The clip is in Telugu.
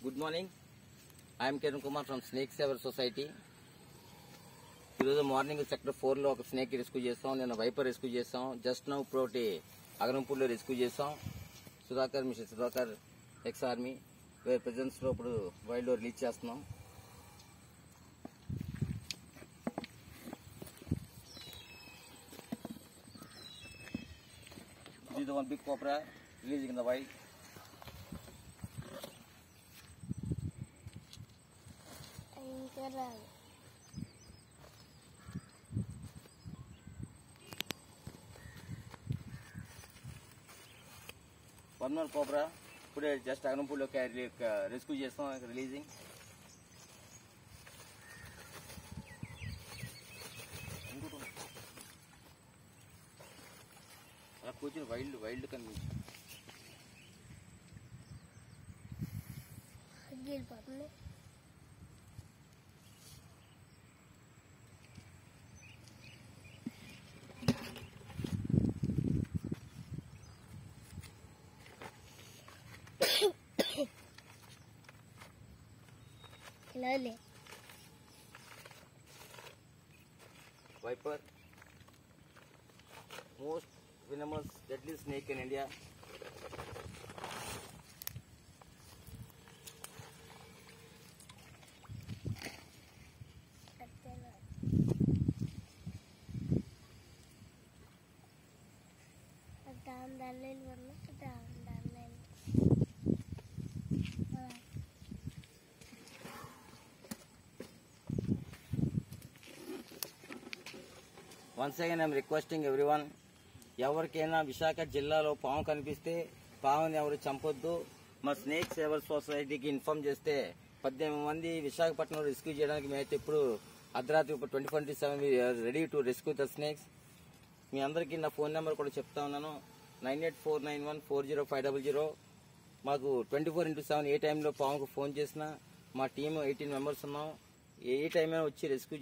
Good morning. I am Kiran Kumar from Snake Saver Society. ఈరోజు మార్నింగ్ సెక్టర్ 4 లో ఒక స్నేక్ రెస్క్యూ చేస్తాం. నేను వైపర్ రెస్క్యూ చేస్తాం. జస్ట్ నౌ ప్రోటి అగరంపూర్లో రెస్క్యూ చేస్తాం. Mister Sudhakar ex army presence లో ఇప్పుడు వైల్డ్ లో రిలీజ్ చేస్తున్నాం. This is the one big cobra releasing in the wild. One more cobra. Put it just Agnapur rescue chestam releasing. అలా కూర్చొని వైల్డ్ కనిపించింది. Viper, most venomous deadly snake in India. Once again I am requesting everyone, ఎవరికైనా విశాఖ జిల్లాలో పాము కనిపిస్తే పాముని ఎవరు చంపొద్దు. మా స్నేక్ సేవర్ సొసైటీకి ఇన్ఫార్మ్ చేస్తే 18 మంది విశాఖపట్నంలో రెస్క్యూ చేయడానికి మేమైతే ఇప్పుడు అర్ధరాత్రి 24/7 ready to rescue the snakes. మీ అందరికీ నా ఫోన్ నెంబర్ కూడా చెప్తా ఉన్నాను, 9849140500. మాకు 24/7 ఏ టైంలో పాముకు ఫోన్ చేసినా మా టీం 18 మెంబర్స్ ఉన్నాం. ఏ టైం వచ్చి రెస్క్యూ